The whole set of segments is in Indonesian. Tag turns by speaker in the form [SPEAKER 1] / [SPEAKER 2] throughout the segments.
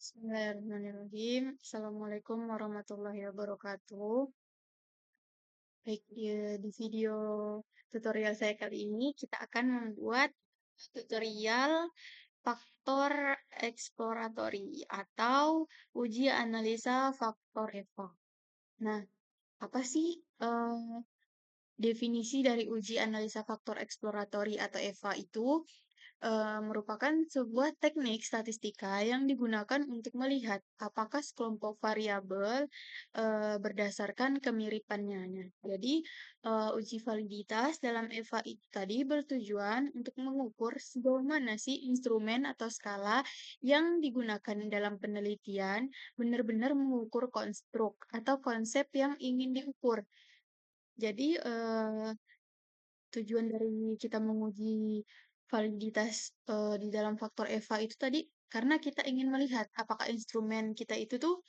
[SPEAKER 1] Bismillahirrahmanirrahim. Assalamualaikum warahmatullahi wabarakatuh. Baik, di video tutorial saya kali ini kita akan membuat tutorial faktor eksploratori atau uji analisa faktor EVA. Nah, apa sih definisi dari uji analisa faktor eksploratori atau EVA itu? Merupakan sebuah teknik statistika yang digunakan untuk melihat apakah sekelompok variabel berdasarkan kemiripannya. Nah, jadi, uji validitas dalam EVA itu tadi bertujuan untuk mengukur sejauh mana sih instrumen atau skala yang digunakan dalam penelitian benar-benar mengukur konstruk atau konsep yang ingin diukur. Jadi, tujuan dari kita menguji validitas, di dalam faktor EVA itu tadi, karena kita ingin melihat apakah instrumen kita itu tuh,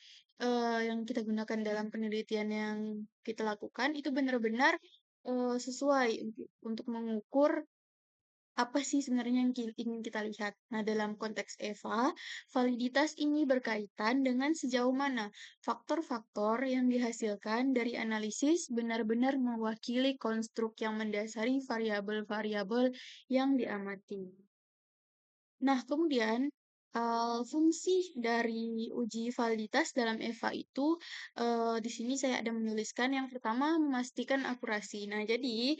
[SPEAKER 1] yang kita gunakan dalam penelitian yang kita lakukan itu benar-benar, sesuai untuk mengukur apa sih sebenarnya yang ingin kita lihat. Nah, dalam konteks EVA, validitas ini berkaitan dengan sejauh mana faktor-faktor yang dihasilkan dari analisis benar-benar mewakili konstruk yang mendasari variabel-variabel yang diamati. Nah, kemudian fungsi dari uji validitas dalam EVA itu di sini saya ada menuliskan yang pertama memastikan akurasi. Nah, jadi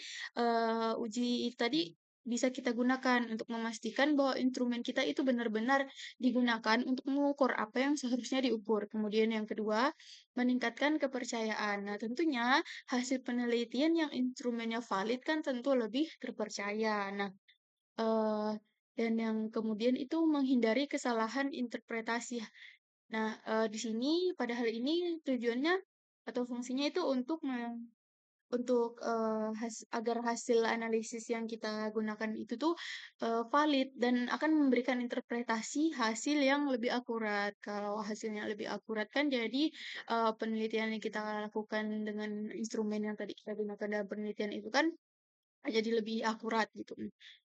[SPEAKER 1] uji tadi bisa kita gunakan untuk memastikan bahwa instrumen kita itu benar-benar digunakan untuk mengukur apa yang seharusnya diukur. Kemudian yang kedua, meningkatkan kepercayaan. Nah, tentunya hasil penelitian yang instrumennya valid kan tentu lebih terpercaya. Nah, Eee, dan yang kemudian itu menghindari kesalahan interpretasi. Nah, di sini pada hal ini tujuannya atau fungsinya itu agar hasil analisis yang kita gunakan itu tuh, valid dan akan memberikan interpretasi hasil yang lebih akurat. Kalau hasilnya lebih akurat kan jadi, penelitian yang kita lakukan dengan instrumen yang tadi kita gunakan dalam penelitian itu kan jadi lebih akurat gitu.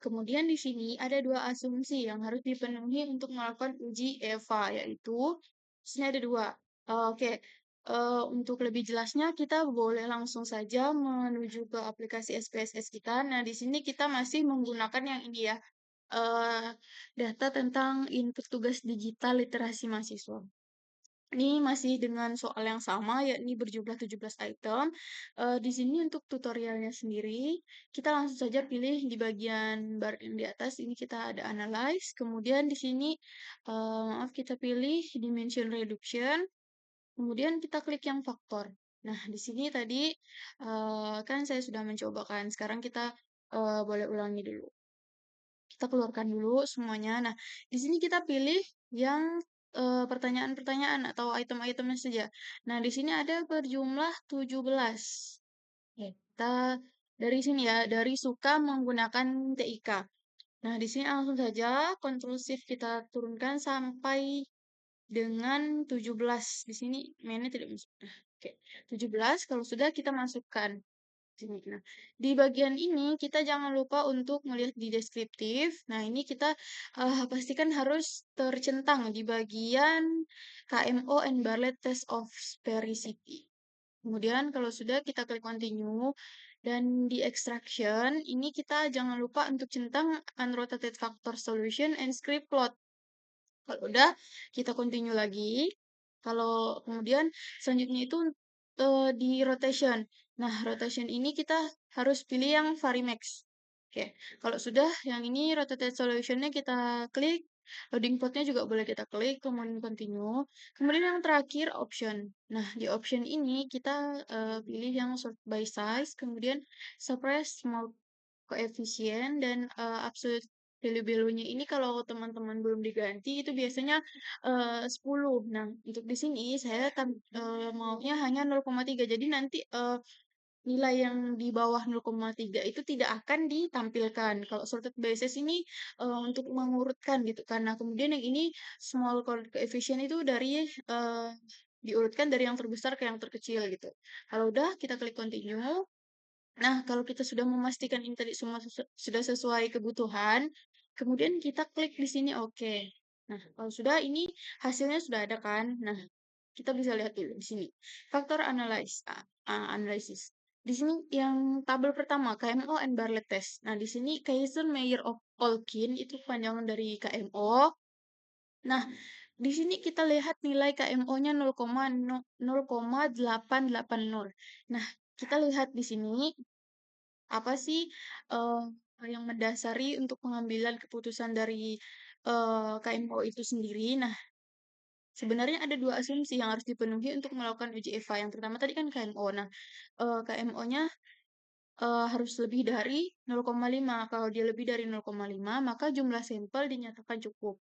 [SPEAKER 1] Kemudian di sini ada dua asumsi yang harus dipenuhi untuk melakukan uji EVA, yaitu di sini ada dua. Oke, untuk lebih jelasnya kita boleh langsung saja menuju ke aplikasi SPSS kita. Nah, di sini kita masih menggunakan yang ini ya, data tentang input tugas digital literasi mahasiswa. Ini masih dengan soal yang sama, yakni berjumlah 17 item. Di sini untuk tutorialnya sendiri, kita langsung saja pilih di bagian bar yang di atas, ini kita ada analyze, kemudian di sini, maaf kita pilih dimension reduction, kemudian kita klik yang faktor. Nah, di sini tadi, kan saya sudah mencobakan, sekarang kita, boleh ulangi dulu. Kita keluarkan dulu semuanya. Nah, di sini kita pilih yang pertanyaan-pertanyaan atau item-itemnya saja. Nah, di sini ada berjumlah 17. Oke, kita dari sini ya, dari suka menggunakan TIK. Nah, di sini langsung saja Ctrl Shift kita turunkan sampai dengan 17. Di sini mainnya tidak masuk. Nah, oke, 17 kalau sudah kita masukkan sini. Nah, di bagian ini kita jangan lupa untuk melihat di deskriptif. Nah, ini kita pastikan harus tercentang di bagian KMO and Bartlett Test of Sphericity. Kemudian kalau sudah kita klik continue dan di extraction ini kita jangan lupa untuk centang unrotated factor solution and script plot. Kalau udah, kita continue lagi. Kalau kemudian selanjutnya itu di rotation. Nah, rotation ini kita harus pilih yang Varimax. Oke, kalau sudah yang ini rotated solution-nya kita klik, loading plot-nya juga boleh kita klik, kemudian continue. Kemudian yang terakhir option. Nah, di option ini kita pilih yang sort by size, kemudian suppress small koefisien dan absolute value-nya ini kalau teman-teman belum diganti itu biasanya 10. Nah, untuk di sini saya maunya hanya 0,3. Jadi nanti nilai yang di bawah 0,3 itu tidak akan ditampilkan. Kalau sorted by size ini untuk mengurutkan gitu. Karena kemudian yang ini small coefficient itu dari diurutkan dari yang terbesar ke yang terkecil gitu. Kalau udah kita klik continue. Nah, kalau kita sudah memastikan ini tadi semua sudah sesuai kebutuhan, kemudian kita klik di sini oke. Nah, kalau sudah ini hasilnya sudah ada kan? Nah, kita bisa lihat dulu di sini. Faktor analysis. Di sini yang tabel pertama KMO and Bartlett test. Nah, di sini Kaiser Meyer of Olkin itu panjangan dari KMO. Nah, di sini kita lihat nilai KMO-nya 0,880. Nah, kita lihat di sini apa sih eh, yang mendasari untuk pengambilan keputusan dari KMO itu sendiri. Nah, sebenarnya ada dua asumsi yang harus dipenuhi untuk melakukan uji EVA. Yang pertama tadi kan KMO. Nah, KMO-nya harus lebih dari 0,5. Kalau dia lebih dari 0,5, maka jumlah sampel dinyatakan cukup.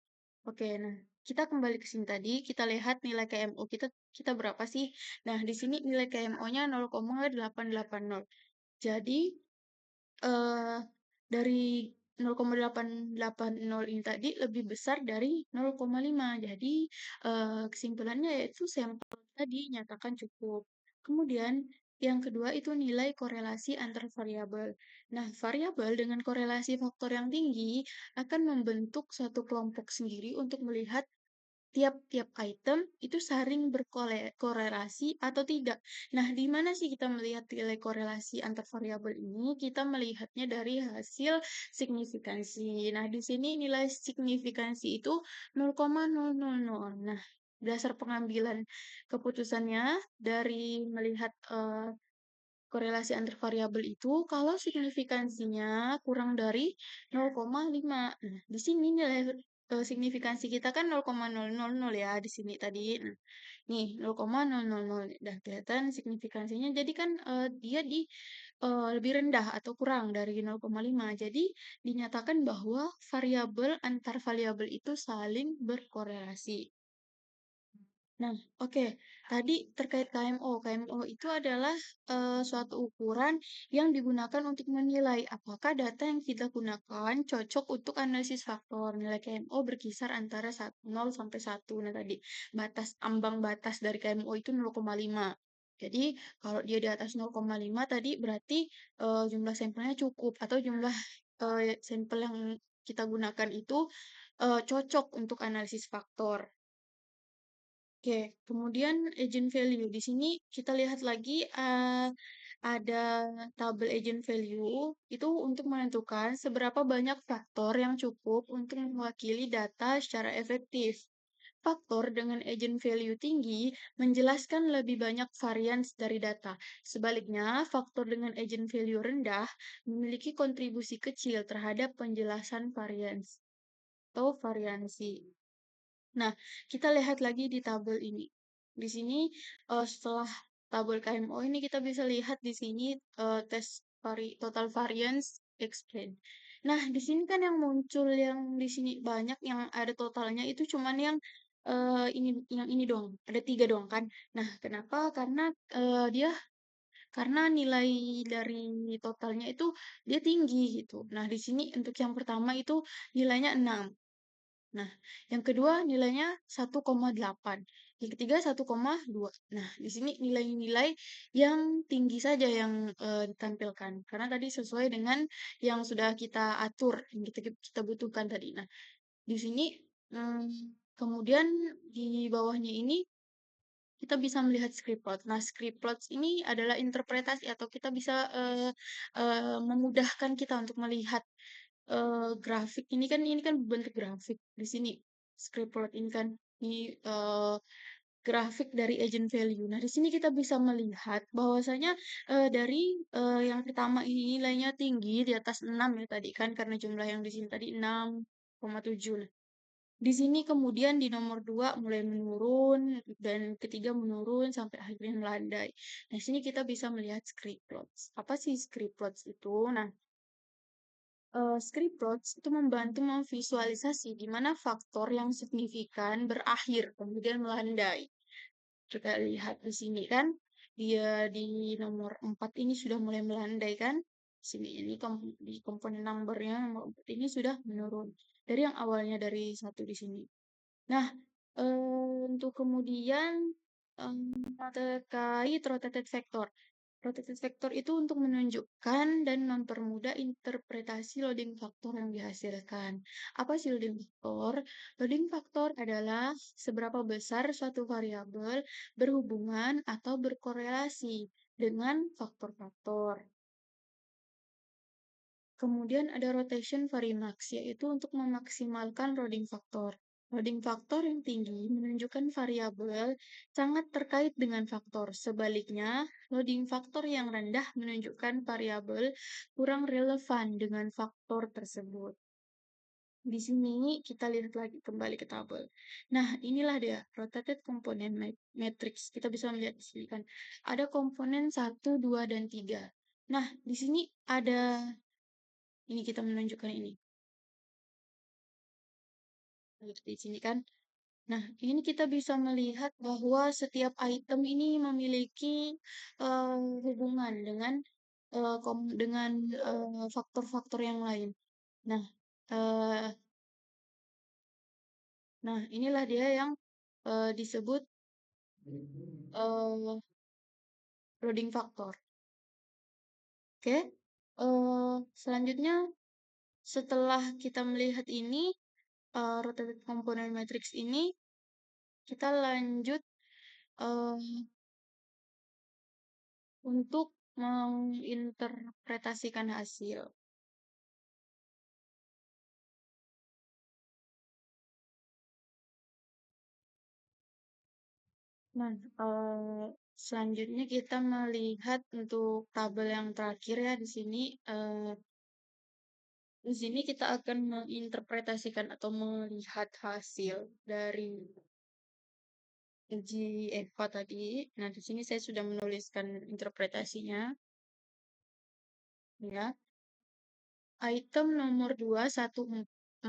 [SPEAKER 1] Oke, nah kita kembali ke sini tadi, kita lihat nilai KMO kita kita berapa sih? Nah, di sini nilai KMO-nya 0,880. Jadi eh dari 0,880 ini tadi lebih besar dari 0,5. Jadi kesimpulannya yaitu sampel tadi nyatakan cukup. Kemudian yang kedua itu nilai korelasi antar variabel. Nah, variabel dengan korelasi faktor yang tinggi akan membentuk satu kelompok sendiri untuk melihat tiap-tiap item itu saling berkorelasi atau tidak. Nah, di mana sih kita melihat nilai korelasi antar variabel ini? Kita melihatnya dari hasil signifikansi. Nah, di sini nilai signifikansi itu 0,000. Nah, dasar pengambilan keputusannya dari melihat korelasi antar variabel itu kalau signifikansinya kurang dari 0,5. Nah, di sini nilai signifikansi kita kan 0,000 ya di sini tadi. Nah, nih 0,000 udah kelihatan signifikansinya. Jadi kan dia di lebih rendah atau kurang dari 0,5. Jadi dinyatakan bahwa variabel antar variabel itu saling berkorelasi. Nah, oke. Tadi terkait KMO. KMO itu adalah suatu ukuran yang digunakan untuk menilai apakah data yang kita gunakan cocok untuk analisis faktor. Nilai KMO berkisar antara 0 sampai 1. Nah, tadi ambang batas dari KMO itu 0,5. Jadi, kalau dia di atas 0,5 tadi berarti jumlah sampelnya cukup atau jumlah sampel yang kita gunakan itu cocok untuk analisis faktor. Oke, kemudian agent value. Di sini kita lihat lagi ada tabel agent value itu untuk menentukan seberapa banyak faktor yang cukup untuk mewakili data secara efektif. Faktor dengan agent value tinggi menjelaskan lebih banyak varians dari data. Sebaliknya, faktor dengan agent value rendah memiliki kontribusi kecil terhadap penjelasan varians atau variansi. Nah, kita lihat lagi di tabel ini. Di sini setelah tabel KMO ini kita bisa lihat di sini tes total variance explain. Nah, di sini kan yang muncul yang di sini banyak yang ada totalnya itu cuman yang ini dong, ada 3 dong kan. Nah, kenapa? Karena nilai dari totalnya itu dia tinggi gitu. Nah, di sini untuk yang pertama itu nilainya 6. Nah, yang kedua nilainya 1,8. Yang ketiga 1,2. Nah, di sini nilai-nilai yang tinggi saja yang ditampilkan. Karena tadi sesuai dengan yang sudah kita atur, yang kita butuhkan tadi. Nah, di sini kemudian di bawahnya ini kita bisa melihat script plot. Nah, script plots ini adalah interpretasi atau kita bisa memudahkan kita untuk melihat grafik ini kan bentuk grafik di sini script plot ini kan ini grafik dari agent value. Nah, di sini kita bisa melihat bahwasanya dari yang pertama ini nilainya tinggi di atas 6 ya tadi kan karena jumlah yang di sini tadi 6,7. Nah, di sini kemudian di nomor 2 mulai menurun dan ketiga menurun sampai akhirnya melandai. Nah, di sini kita bisa melihat script plots. Apa sih script plots itu? Nah, script plots itu membantu memvisualisasi di mana faktor yang signifikan berakhir kemudian melandai. Kita lihat di sini kan, dia di nomor 4 ini sudah mulai melandai kan. Sini ini di komponen numbernya nomor 4 ini sudah menurun. Dari yang awalnya dari 1 di sini. Nah, untuk kemudian terkait rotated vector. Rotated vector itu untuk menunjukkan dan mempermudah interpretasi loading faktor yang dihasilkan. Apa sih loading faktor? Loading faktor adalah seberapa besar suatu variabel berhubungan atau berkorelasi dengan faktor-faktor. Kemudian ada rotation varimax, yaitu untuk memaksimalkan loading faktor. Loading faktor yang tinggi menunjukkan variabel sangat terkait dengan faktor. Sebaliknya, loading faktor yang rendah menunjukkan variabel kurang relevan dengan faktor tersebut. Di sini kita lihat lagi kembali ke tabel. Nah, inilah dia rotated component matrix. Kita bisa melihat di sini kan. Ada komponen 1, 2, dan 3. Nah, di sini ada ini kita menunjukkan ini. Di sini kan. Nah, ini kita bisa melihat bahwa setiap item ini memiliki hubungan dengan faktor-faktor yang lain. Nah, eh, inilah dia yang disebut eh, loading factor. Oke, selanjutnya setelah kita melihat ini rotated component matrix ini, kita lanjut untuk menginterpretasikan hasil. Nah, selanjutnya kita melihat untuk tabel yang terakhir ya di sini. Di sini kita akan menginterpretasikan atau melihat hasil dari uji EVA tadi. Nah, di sini saya sudah menuliskan interpretasinya. Ya. Item nomor 2, 1,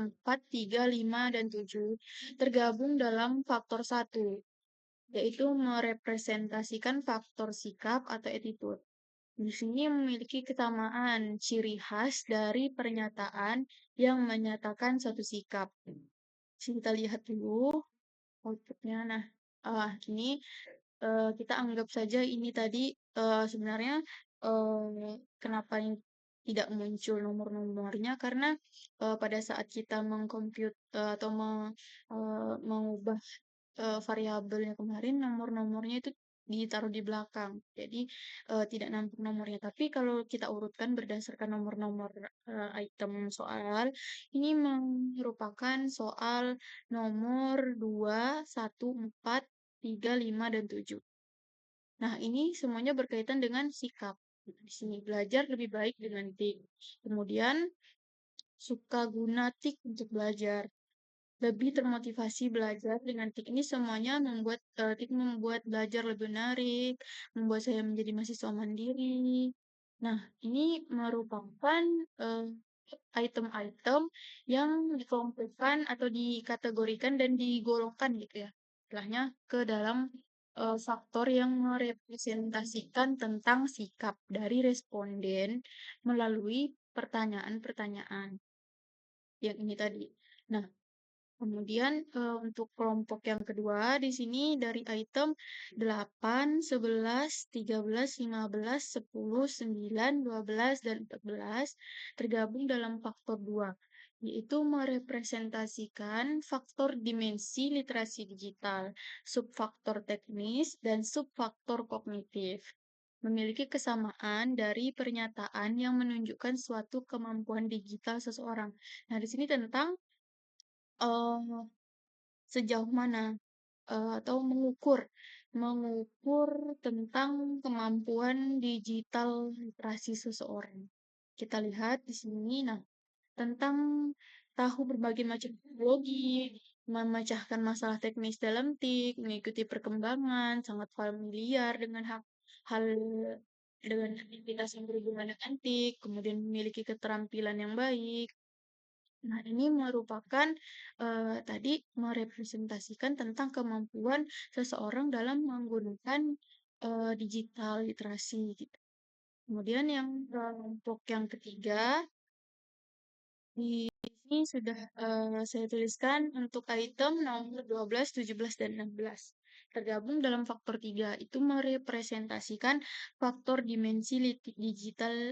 [SPEAKER 1] 4, 3, 5, dan 7 tergabung dalam faktor 1, yaitu merepresentasikan faktor sikap atau attitude. Di sini memiliki kesamaan ciri khas dari pernyataan yang menyatakan suatu sikap. Kita lihat dulu outputnya. Nah, ini kita anggap saja ini tadi sebenarnya kenapa tidak muncul nomor-nomornya karena pada saat kita mengcompute atau mengubah variabelnya kemarin nomor-nomornya itu ditaruh di belakang. Jadi tidak nampak nomornya. Tapi kalau kita urutkan berdasarkan nomor-nomor item soal, ini merupakan soal nomor 2, 1, 4, 3, 5, dan 7. Nah, ini semuanya berkaitan dengan sikap. Di sini belajar lebih baik dengan tik. Kemudian suka guna tik untuk belajar. Lebih termotivasi belajar dengan tik ini semuanya membuat tik membuat belajar lebih menarik, membuat saya menjadi mahasiswa mandiri. Nah, ini merupakan item-item yang dikelompokkan atau dikategorikan dan digolongkan gitu ya. Istilahnya ke dalam faktor yang merepresentasikan tentang sikap dari responden melalui pertanyaan-pertanyaan yang ini tadi. Nah, kemudian untuk kelompok yang kedua di sini dari item 8, 11, 13, 15, 10, 9, 12, dan 14 tergabung dalam faktor 2, yaitu merepresentasikan faktor dimensi literasi digital, subfaktor teknis, dan subfaktor kognitif. Memiliki kesamaan dari pernyataan yang menunjukkan suatu kemampuan digital seseorang. Nah, di sini tentang sejauh mana atau mengukur tentang kemampuan digital literasi seseorang. Kita lihat di sini, nah, tentang tahu berbagai macam teknologi, memecahkan masalah teknis dalam TIK, mengikuti perkembangan, sangat familiar dengan hal dengan aktivitas yang berhubungan dengan TIK, kemudian memiliki keterampilan yang baik. Nah, ini merupakan tadi merepresentasikan tentang kemampuan seseorang dalam menggunakan digital literasi gitu. Kemudian yang kelompok yang ketiga di Ini sudah saya tuliskan untuk item nomor 12, 17, dan 16. Tergabung dalam faktor 3, itu merepresentasikan faktor dimensi digital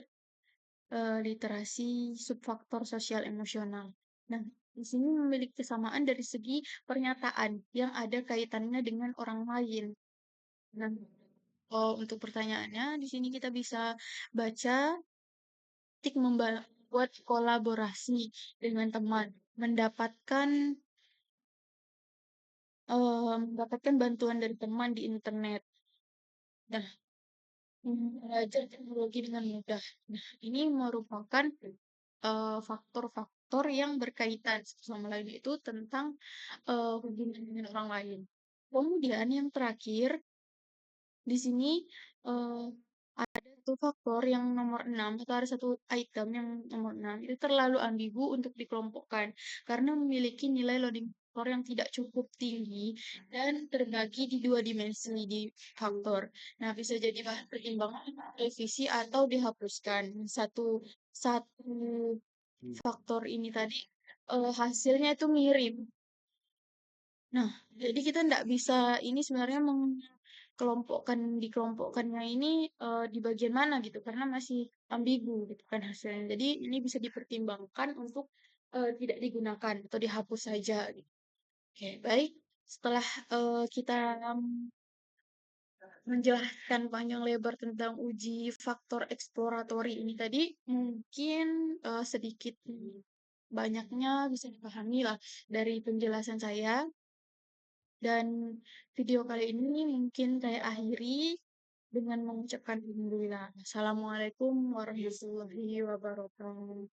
[SPEAKER 1] literasi subfaktor sosial emosional. Nah, di sini memiliki kesamaan dari segi pernyataan yang ada kaitannya dengan orang lain. Nah, untuk pertanyaannya, di sini kita bisa baca tik membuat kolaborasi dengan teman, mendapatkan mendapatkan bantuan dari teman di internet. Nah, belajar teknologi dengan mudah. Nah, ini merupakan faktor-faktor yang berkaitan satu sama lain itu tentang hubungan dengan orang lain. Kemudian yang terakhir di sini eh, ada satu faktor yang nomor 6 atau ada satu item yang nomor 6 itu terlalu ambigu untuk dikelompokkan karena memiliki nilai loading faktor yang tidak cukup tinggi dan terbagi di dua dimensi di faktor. Nah, bisa jadi bahan pertimbangan revisi atau dihapuskan. Satu faktor ini tadi hasilnya itu mirip. Nah, jadi kita nggak bisa ini sebenarnya dikelompokkannya ini di bagian mana gitu, karena masih ambigu gitu kan hasilnya. Jadi ini bisa dipertimbangkan untuk tidak digunakan atau dihapus saja. Gitu. Oke, baik. Setelah kita menjelaskan panjang lebar tentang uji faktor eksploratori ini tadi, mungkin sedikit banyaknya bisa dipahami lah dari penjelasan saya. Dan video kali ini mungkin saya akhiri dengan mengucapkan alhamdulillah. Assalamualaikum warahmatullahi wabarakatuh.